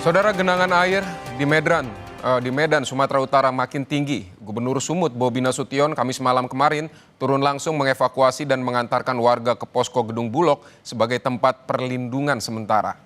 Saudara, genangan air di Medan, Sumatera Utara makin tinggi. Gubernur Sumut Bobi Nasution Kamis malam kemarin turun langsung mengevakuasi dan mengantarkan warga ke posko Gedung Bulog sebagai tempat perlindungan sementara.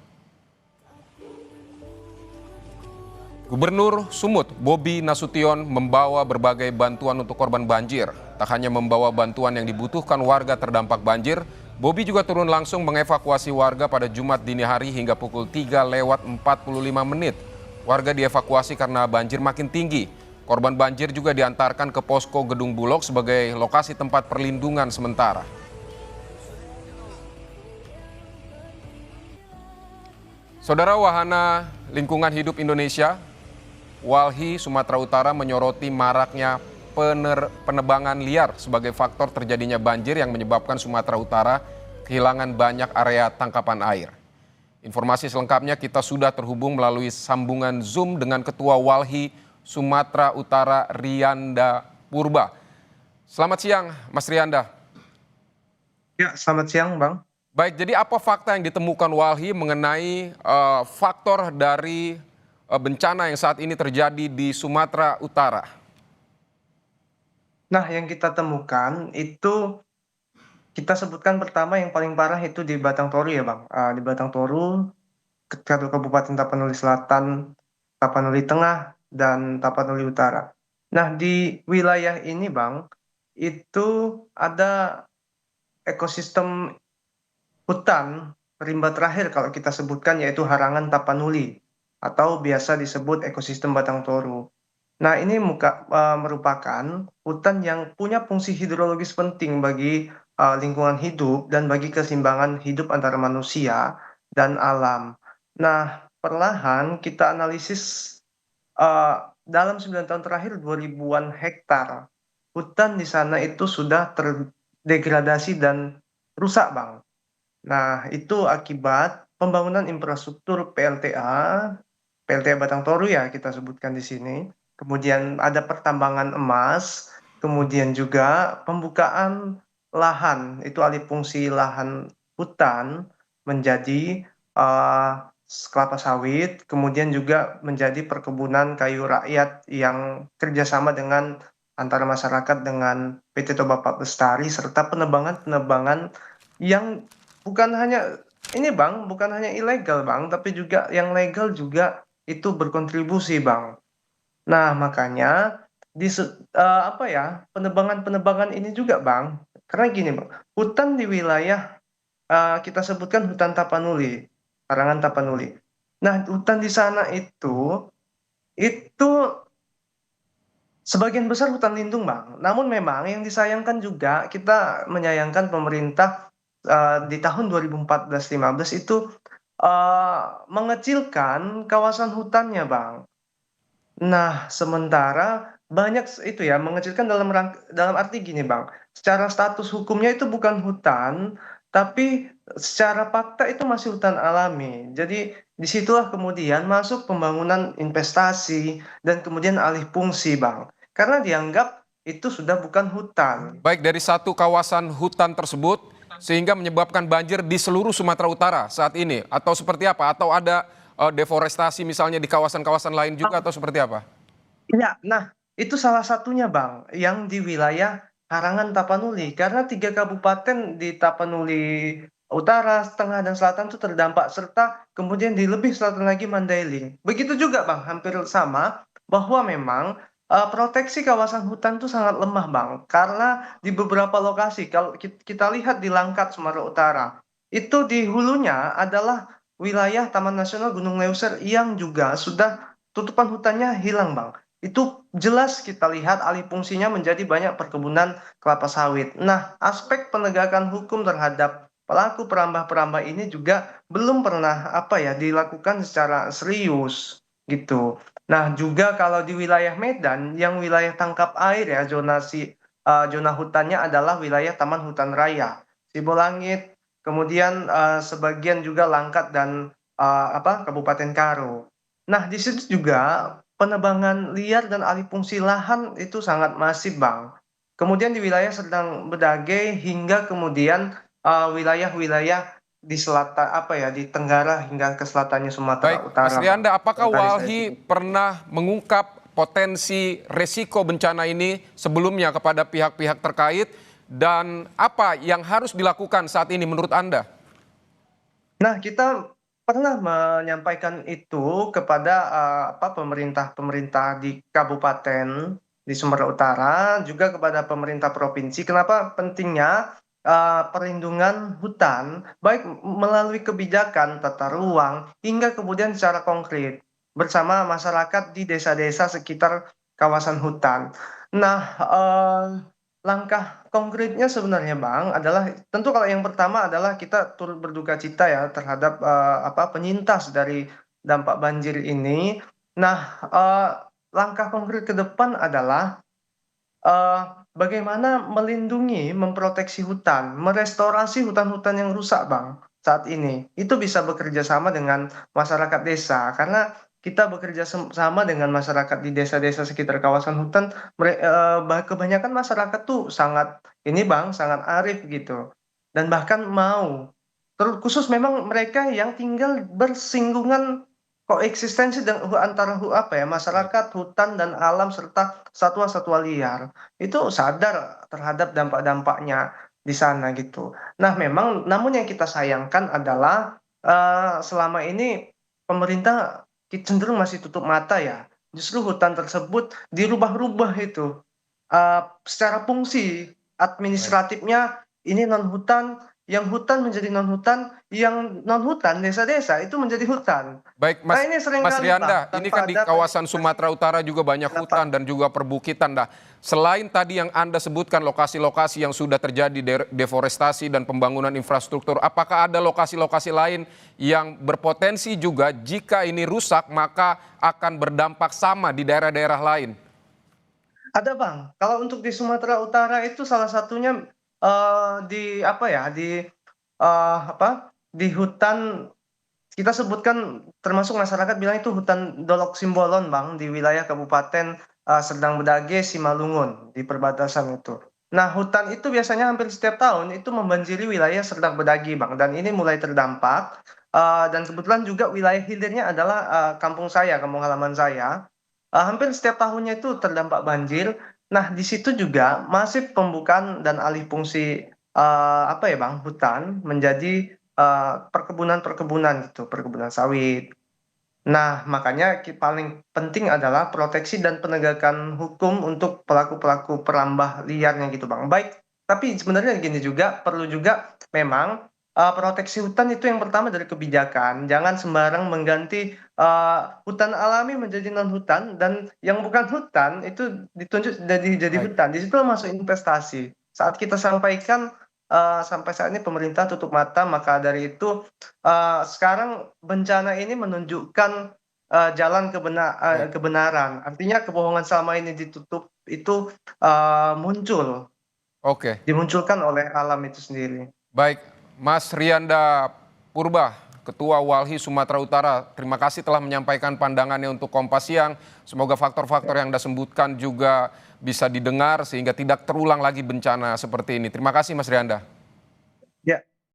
Gubernur Sumut Bobi Nasution membawa berbagai bantuan untuk korban banjir. Tak hanya membawa bantuan yang dibutuhkan warga terdampak banjir, Bobi juga turun langsung mengevakuasi warga pada Jumat dini hari hingga pukul 3:45. Warga dievakuasi karena banjir makin tinggi. Korban banjir juga diantarkan ke posko Gedung Bulog sebagai lokasi tempat perlindungan sementara. Saudara, Wahana Lingkungan Hidup Indonesia, WALHI Sumatera Utara menyoroti maraknya penebangan liar sebagai faktor terjadinya banjir yang menyebabkan Sumatera Utara kehilangan banyak area tangkapan air. Informasi selengkapnya kita sudah terhubung melalui sambungan Zoom dengan Ketua WALHI Sumatera Utara, Rianda Purba. Selamat siang, Mas Rianda. Ya, selamat siang, Bang. Baik, jadi apa fakta yang ditemukan WALHI mengenai faktor dari bencana yang saat ini terjadi di Sumatera Utara? Nah, yang kita temukan itu kita sebutkan pertama yang paling parah itu di Batang Toru ya, Bang. Di Batang Toru, satu Kabupaten Tapanuli Selatan, Tapanuli Tengah, dan Tapanuli Utara. Nah, di wilayah ini, Bang, itu ada ekosistem hutan rimba terakhir kalau kita sebutkan yaitu Harangan Tapanuli atau biasa disebut ekosistem Batang Toru. Nah, ini merupakan hutan yang punya fungsi hidrologis penting bagi lingkungan hidup dan bagi keseimbangan hidup antara manusia dan alam. Nah, perlahan kita analisis dalam 9 tahun terakhir 2000-an hektar hutan di sana itu sudah terdegradasi dan rusak, Bang. Nah, itu akibat pembangunan infrastruktur PLTA Batang Toru ya kita sebutkan di sini. Kemudian ada pertambangan emas, kemudian juga pembukaan lahan, itu alih fungsi lahan hutan menjadi eh, kelapa sawit, kemudian juga menjadi perkebunan kayu rakyat yang kerjasama dengan antara masyarakat dengan PT Toba Pak Bestari serta penebangan-penebangan yang bukan hanya ini Bang, bukan hanya ilegal Bang, tapi juga yang legal juga itu berkontribusi Bang. Nah, makanya apa ya, penebangan-penebangan ini juga Bang, karena gini Bang, hutan di wilayah kita sebutkan hutan Tapanuli, Karangan Tapanuli. Nah, hutan di sana itu sebagian besar hutan lindung, Bang. Namun memang yang disayangkan juga kita menyayangkan pemerintah di tahun 2014-15 itu mengecilkan kawasan hutannya, Bang. Nah, sementara banyak itu ya mengecilkan dalam arti gini, Bang. Secara status hukumnya itu bukan hutan, tapi secara fakta itu masih hutan alami. Jadi disitulah kemudian masuk pembangunan investasi dan kemudian alih fungsi, Bang. Karena dianggap itu sudah bukan hutan. Baik, dari satu kawasan hutan tersebut sehingga menyebabkan banjir di seluruh Sumatera Utara saat ini, atau seperti apa? Atau ada deforestasi misalnya di kawasan-kawasan lain juga, atau seperti apa? Iya, nah itu salah satunya Bang, yang di wilayah Harangan Tapanuli. Karena 3 kabupaten di Tapanuli Utara, Tengah, dan Selatan itu terdampak. Serta kemudian di lebih selatan lagi Mandailing. Begitu juga Bang, hampir sama bahwa memang proteksi kawasan hutan itu sangat lemah Bang. Karena di beberapa lokasi, kalau kita lihat di Langkat, Sumatera Utara, itu di hulunya adalah wilayah Taman Nasional Gunung Leuser yang juga sudah tutupan hutannya hilang Bang. Itu jelas kita lihat alih fungsinya menjadi banyak perkebunan kelapa sawit. Nah, aspek penegakan hukum terhadap pelaku perambah-perambah ini juga belum pernah apa ya dilakukan secara serius gitu. Nah, juga kalau di wilayah Medan yang wilayah tangkap air ya zona hutannya adalah wilayah Taman Hutan Raya Sibolangit, kemudian sebagian juga Langkat dan Kabupaten Karo. Nah, di situ juga penebangan liar dan alih fungsi lahan itu sangat masif, Bang. Kemudian di wilayah Serdang Bedagai hingga kemudian wilayah-wilayah di selatan apa ya, di tenggara hingga ke selatannya Sumatera Baik, Mas Utara, Bang. Rianda, apakah Yang tadi saya Walhi sebut. pernah mengungkap potensi resiko bencana ini sebelumnya kepada pihak-pihak terkait dan apa yang harus dilakukan saat ini menurut Anda? Nah, kita pernah menyampaikan itu kepada pemerintah-pemerintah di kabupaten di Sumatera Utara, juga kepada pemerintah provinsi. Kenapa pentingnya perlindungan hutan, baik melalui kebijakan tata ruang hingga kemudian secara konkret bersama masyarakat di desa-desa sekitar kawasan hutan. Nah, langkah konkretnya sebenarnya Bang adalah tentu kalau yang pertama adalah kita turut berduka cita ya terhadap penyintas dari dampak banjir ini. Nah, langkah konkret ke depan adalah eh, bagaimana melindungi, memproteksi hutan, merestorasi hutan-hutan yang rusak, Bang, saat ini. Itu bisa bekerja sama dengan masyarakat desa, karena kita bekerja sama dengan masyarakat di desa-desa sekitar kawasan hutan. Kebanyakan masyarakat tuh sangat ini, Bang, sangat arif gitu, dan bahkan mau. Terus khusus memang mereka yang tinggal bersinggungan koeksistensi dan antara Baik. masyarakat, hutan dan alam serta satwa-satwa liar itu sadar terhadap dampak-dampaknya di sana gitu. Nah, memang namun yang kita sayangkan adalah selama ini pemerintah cenderung masih tutup mata ya. Justru hutan tersebut dirubah-rubah itu secara fungsi Baik. administratifnya ini non hutan, yang hutan menjadi non hutan, yang non hutan desa-desa itu menjadi hutan. Baik, Nah, Mas ini Mas seringkali Rianda, Bang ini kan tanpa di ada kawasan verifikasi. Sumatera Utara juga banyak Kenapa? hutan dan juga perbukitan. Nah, selain tadi yang Anda sebutkan lokasi-lokasi yang sudah terjadi deforestasi dan pembangunan infrastruktur, apakah ada lokasi-lokasi lain yang berpotensi juga jika ini rusak maka akan berdampak sama di daerah-daerah lain? Ada Bang, kalau untuk di Sumatera Utara itu salah satunya, di apa ya, di hutan kita sebutkan termasuk masyarakat bilang itu hutan Dolok Simbolon Bang, di wilayah Kabupaten, Serdang Bedagai, Simalungun, di perbatasan itu. Nah, hutan itu biasanya hampir setiap tahun itu membanjiri wilayah Serdang Bedagai Bang, dan ini mulai terdampak, dan kebetulan juga wilayah hilirnya adalah, kampung saya, kampung halaman saya. Hampir setiap tahunnya itu terdampak banjir. Nah, di situ juga masif pembukaan dan alih fungsi, Bang, hutan menjadi, perkebunan-perkebunan gitu, perkebunan sawit. Nah, makanya paling penting adalah proteksi dan penegakan hukum untuk pelaku-pelaku perambah liarnya gitu, Bang. Baik, tapi sebenarnya gini juga, perlu juga memang proteksi hutan itu yang pertama dari kebijakan. Jangan sembarang mengganti hutan alami menjadi non hutan dan yang bukan hutan itu ditunjuk jadi Baik. hutan. Di situ masuk investasi. Saat kita sampaikan sampai saat ini pemerintah tutup mata, maka dari itu sekarang bencana ini menunjukkan jalan Baik. kebenaran. Artinya kebohongan selama ini ditutup itu muncul, Oke. dimunculkan oleh alam itu sendiri. Baik, Mas Rianda Purba, Ketua Walhi Sumatera Utara, terima kasih telah menyampaikan pandangannya untuk Kompas Siang. Semoga faktor-faktor yang Anda sebutkan juga bisa didengar sehingga tidak terulang lagi bencana seperti ini. Terima kasih Mas Rianda.